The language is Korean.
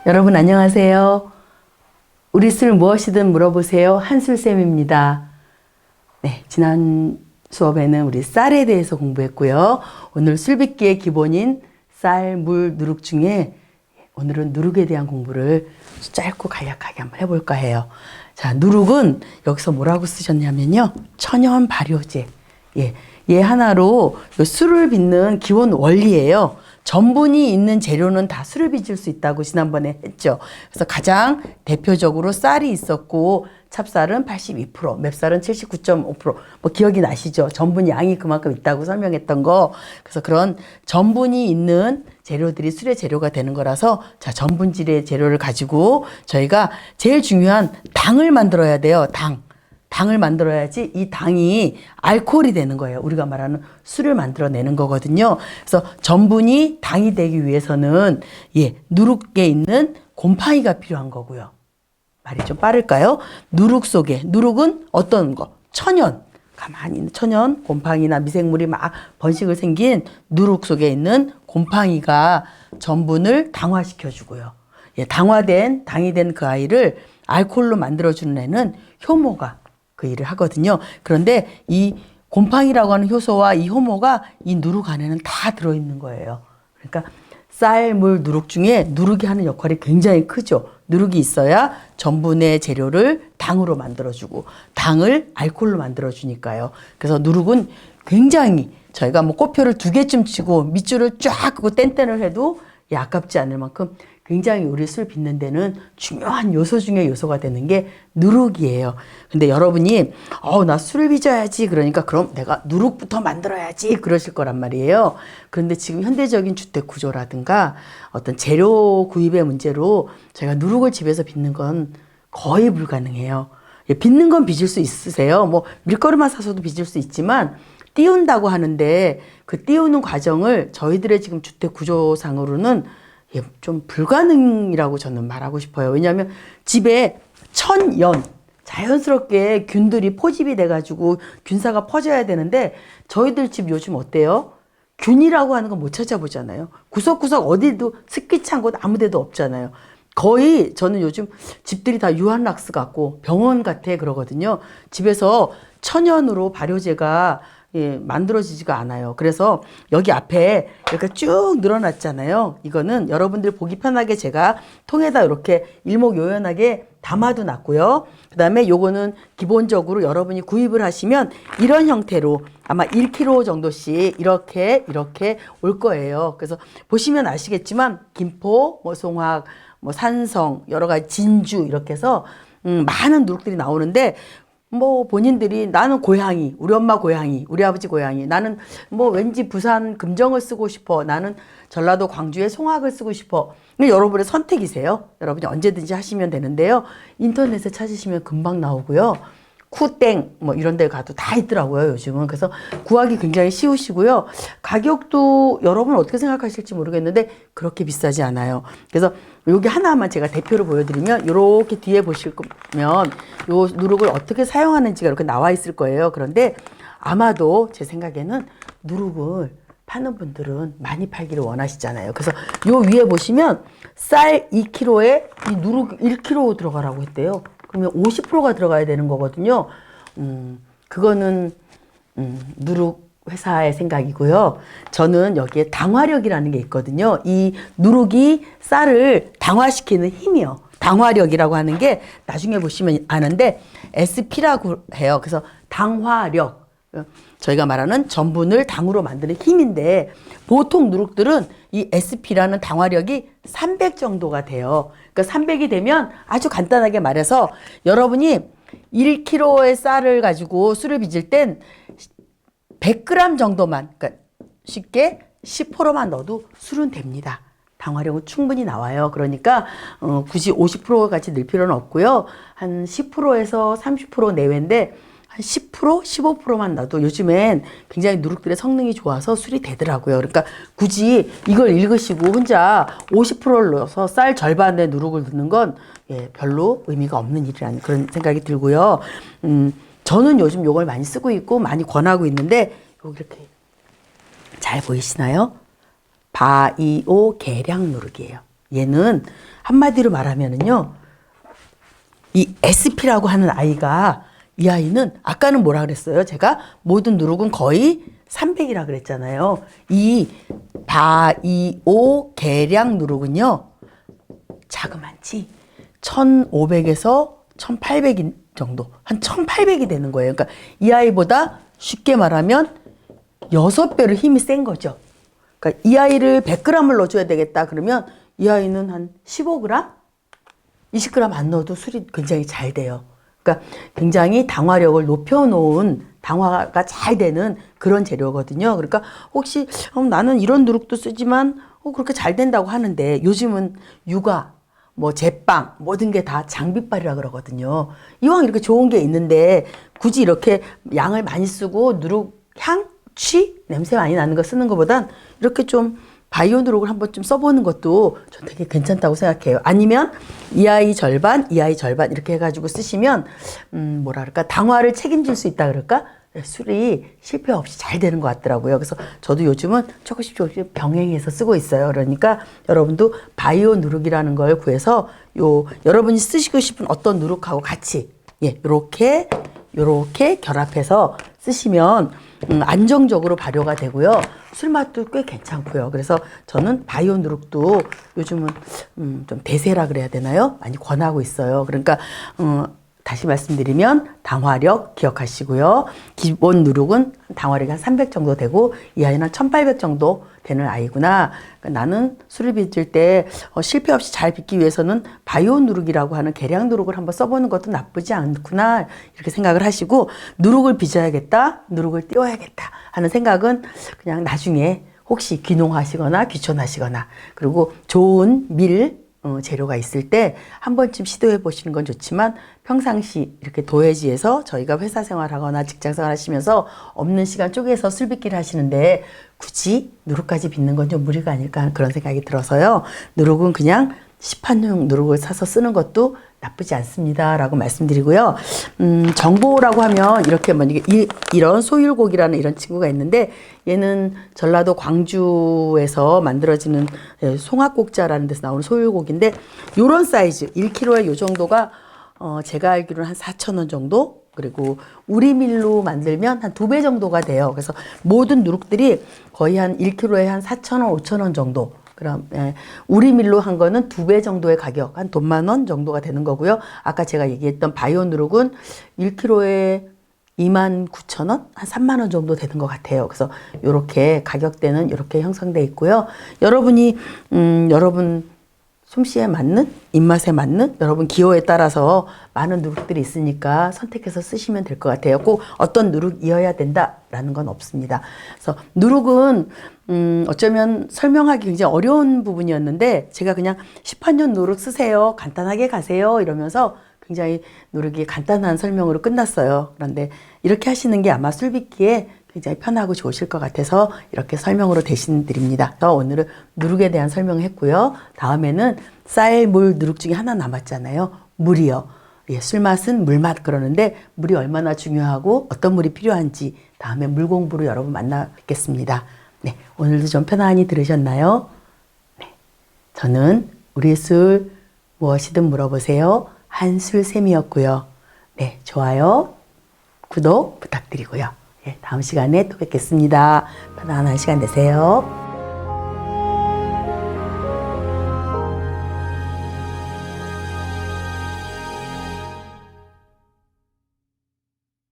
여러분 안녕하세요. 우리 술 무엇이든 물어보세요. 한술쌤입니다. 네, 지난 수업에는 우리 쌀에 대해서 공부했고요. 오늘 술빚기의 기본인 쌀, 물, 누룩 중에 오늘은 누룩에 대한 공부를 짧고 간략하게 한번 해볼까 해요. 자, 누룩은 여기서 뭐라고 쓰셨냐면요. 천연 발효제. 얘 하나로 술을 빚는 기본 원리예요. 전분이 있는 재료는 다 술을 빚을 수 있다고 지난번에 했죠. 그래서 가장 대표적으로 쌀이 있었고 찹쌀은 82%, 맵쌀은 79.5%. 뭐 기억이 나시죠? 전분 양이 그만큼 있다고 설명했던 거. 그래서 그런 전분이 있는 재료들이 술의 재료가 되는 거라서 자, 전분질의 재료를 가지고 저희가 제일 중요한 당을 만들어야 돼요. 당을 만들어야지 이 당이 알코올이 되는 거예요. 우리가 말하는 술을 만들어내는 거거든요. 그래서 전분이 당이 되기 위해서는 누룩에 있는 곰팡이가 필요한 거고요. 말이 좀 빠를까요? 누룩 속에, 누룩은 어떤 거? 천연, 가만히 있는 천연, 곰팡이나 미생물이 막 번식을 생긴 누룩 속에 있는 곰팡이가 전분을 당화시켜주고요. 당화된, 당이 된 그 아이를 알코올로 만들어주는 애는 효모가 그 일을 하거든요. 그런데 이 곰팡이라고 하는 효소와 이 효모가 이 누룩 안에는 다 들어있는 거예요. 그러니까 쌀, 물, 누룩 중에 누룩이 하는 역할이 굉장히 크죠. 누룩이 있어야 전분의 재료를 당으로 만들어주고 당을 알코올로 만들어주니까요. 그래서 누룩은 굉장히 저희가 뭐 꽃표를 2개쯤 치고 밑줄을 쫙 끄고 땡땡을 해도 아깝지 않을 만큼 굉장히 우리 술 빚는 데는 중요한 요소 중에 요소가 되는 게 누룩이에요. 근데 여러분이 나 술을 빚어야지 그러니까 그럼 내가 누룩부터 만들어야지 그러실 거란 말이에요. 그런데 지금 현대적인 주택 구조라든가 어떤 재료 구입의 문제로 제가 누룩을 집에서 빚는 건 거의 불가능해요. 빚는 건 빚을 수 있으세요. 뭐 밀가루만 사서도 빚을 수 있지만 띄운다고 하는데 그 띄우는 과정을 저희들의 지금 주택 구조상으로는 좀 불가능이라고 저는 말하고 싶어요. 왜냐하면 집에 천연, 자연스럽게 균들이 포집이 돼가지고 균사가 퍼져야 되는데 저희들 집 요즘 어때요? 균이라고 하는 건 못 찾아보잖아요. 구석구석 어디도 습기찬 곳 아무 데도 없잖아요. 거의 저는 요즘 집들이 다 유한락스 같고 병원 같아 그러거든요. 집에서 천연으로 발효제가 만들어지지가 않아요. 그래서 여기 앞에 이렇게 쭉 늘어났잖아요. 이거는 여러분들 보기 편하게 제가 통에다 이렇게 일목요연하게 담아도 놨고요. 그 다음에 요거는 기본적으로 여러분이 구입을 하시면 이런 형태로 아마 1kg 정도씩 이렇게 올 거예요. 그래서 보시면 아시겠지만 김포, 뭐 송악, 뭐 산성, 여러 가지 진주 이렇게 해서 많은 누룩들이 나오는데 뭐 본인들이 나는 고향이, 우리 엄마 고향이, 우리 아버지 고향이, 나는 뭐 왠지 부산 금정을 쓰고 싶어, 나는 전라도 광주의 송악을 쓰고 싶어. 여러분의 선택이세요. 여러분이 언제든지 하시면 되는데요. 인터넷에 찾으시면 금방 나오고요. 쿠땡 뭐 이런 데 가도 다 있더라고요, 요즘은. 그래서 구하기 굉장히 쉬우시고요. 가격도 여러분 어떻게 생각하실지 모르겠는데 그렇게 비싸지 않아요. 그래서 여기 하나만 제가 대표로 보여드리면 이렇게 뒤에 보실 거면 요 누룩을 어떻게 사용하는지가 이렇게 나와 있을 거예요. 그런데 아마도 제 생각에는 누룩을 파는 분들은 많이 팔기를 원하시잖아요. 그래서 요 위에 보시면 쌀 2kg에 이 누룩 1kg 들어가라고 했대요. 그러면 50%가 들어가야 되는 거거든요. 그거는 누룩 회사의 생각이고요. 저는 여기에 당화력이라는 게 있거든요. 이 누룩이 쌀을 당화시키는 힘이요. 당화력이라고 하는 게 나중에 보시면 아는데 SP라고 해요. 그래서 당화력. 저희가 말하는 전분을 당으로 만드는 힘인데 보통 누룩들은 이 SP라는 당화력이 300 정도가 돼요. 그러니까 300이 되면 아주 간단하게 말해서 여러분이 1kg의 쌀을 가지고 술을 빚을 땐 100g 정도만, 그러니까 쉽게 10%만 넣어도 술은 됩니다. 당화력은 충분히 나와요. 그러니까 굳이 50%까지 늘 필요는 없고요. 한 10%에서 30% 내외인데 한 10%, 15%만 넣어도 요즘엔 굉장히 누룩들의 성능이 좋아서 술이 되더라고요. 그러니까 굳이 이걸 읽으시고 혼자 50%를 넣어서 쌀 절반의 누룩을 넣는 건 별로 의미가 없는 일이라는 그런 생각이 들고요. 저는 요즘 이걸 많이 쓰고 있고 많이 권하고 있는데 여기 이렇게 잘 보이시나요? 바이오 계량 누룩이에요. 얘는 한마디로 말하면은요, 이 SP라고 하는 아이가, 이 아이는 아까는 뭐라 그랬어요? 제가 모든 누룩은 거의 300이라 그랬잖아요. 이 바이오 계량 누룩은요, 자그만치 1500에서 1800 정도, 한 1800이 되는 거예요. 그러니까 이 아이보다 쉽게 말하면 6배로 힘이 센 거죠. 그러니까 이 아이를 100g을 넣어줘야 되겠다 그러면 이 아이는 한 15g? 20g 안 넣어도 술이 굉장히 잘 돼요. 그러니까 굉장히 당화력을 높여놓은, 당화가 잘 되는 그런 재료거든요. 그러니까 혹시 나는 이런 누룩도 쓰지만 그렇게 잘 된다고 하는데, 요즘은 육아, 뭐 제빵, 모든 게 다 장비빨이라 그러거든요. 이왕 이렇게 좋은 게 있는데 굳이 이렇게 양을 많이 쓰고 누룩 향, 취, 냄새 많이 나는 거 쓰는 것보단 이렇게 좀 바이오 누룩을 한번 좀 써보는 것도 전 되게 괜찮다고 생각해요. 아니면 이 아이 절반, 이 아이 절반 이렇게 해가지고 쓰시면 뭐랄까, 당화를 책임질 수 있다 그럴까? 술이 실패 없이 잘 되는 것 같더라고요. 그래서 저도 요즘은 조금씩 병행해서 쓰고 있어요. 그러니까 여러분도 바이오 누룩이라는 걸 구해서 여러분이 쓰시고 싶은 어떤 누룩하고 같이 요렇게 결합해서 쓰시면 안정적으로 발효가 되고요. 술 맛도 꽤 괜찮고요. 그래서 저는 바이오 누룩도 요즘은 좀 대세라 그래야 되나요? 많이 권하고 있어요. 그러니까 다시 말씀드리면 당화력 기억하시고요. 기본 누룩은 당화력이 한 300 정도 되고 이 아이는 한 1800 정도 되는 아이구나. 그러니까 나는 술을 빚을 때 실패 없이 잘 빚기 위해서는 바이오 누룩이라고 하는 계량 누룩을 한번 써보는 것도 나쁘지 않구나, 이렇게 생각을 하시고, 누룩을 빚어야겠다, 누룩을 띄워야겠다 하는 생각은 그냥 나중에 혹시 귀농하시거나 귀촌하시거나 그리고 좋은 재료가 있을 때 한 번쯤 시도해 보시는 건 좋지만, 평상시 이렇게 도회지에서 저희가 회사 생활하거나 직장 생활 하시면서 없는 시간 쪼개서 술 빚기를 하시는데 굳이 누룩까지 빚는 건 좀 무리가 아닐까 하는 그런 생각이 들어서요. 누룩은 그냥 시판용 누룩을 사서 쓰는 것도 나쁘지 않습니다 라고 말씀드리고요. 정보라고 하면 이렇게 이런 소율곡이라는 이런 친구가 있는데, 얘는 전라도 광주에서 만들어지는 송악곡자라는 데서 나오는 소율곡인데, 요런 사이즈 1kg에 요 정도가 제가 알기로는 한 4,000원 정도, 그리고 우리 밀로 만들면 한 2배 정도가 돼요. 그래서 모든 누룩들이 거의 한 1kg에 한 4,000원, 5,000원 정도. 그럼 우리 밀로 한 거는 2배 정도의 가격, 한 돈 10,000원 정도가 되는 거고요. 아까 제가 얘기했던 바이오 누룩은 1kg에 29,000원? 한 30,000원 정도 되는 것 같아요. 그래서 요렇게 가격대는 이렇게 형성돼 있고요. 여러분이 여러분 솜씨에 맞는, 입맛에 맞는, 여러분 기호에 따라서 많은 누룩들이 있으니까 선택해서 쓰시면 될 것 같아요. 꼭 어떤 누룩이어야 된다라는 건 없습니다. 그래서 누룩은 어쩌면 설명하기 굉장히 어려운 부분이었는데, 제가 그냥 시판용 누룩 쓰세요, 간단하게 가세요 이러면서 굉장히 누룩이 간단한 설명으로 끝났어요. 그런데 이렇게 하시는 게 아마 술 빚기에 굉장히 편하고 좋으실 것 같아서 이렇게 설명으로 대신 드립니다. 오늘은 누룩에 대한 설명을 했고요. 다음에는 쌀, 물, 누룩 중에 하나 남았잖아요. 물이요. 술맛은 물맛 그러는데, 물이 얼마나 중요하고 어떤 물이 필요한지 다음에 물 공부로 여러분 만나 뵙겠습니다. 네, 오늘도 좀 편안히 들으셨나요? 네, 저는 우리 술 무엇이든 물어보세요. 한술쌤이었고요. 네, 좋아요, 구독 부탁드리고요. 다음 시간에 또 뵙겠습니다. 편안한 시간 되세요.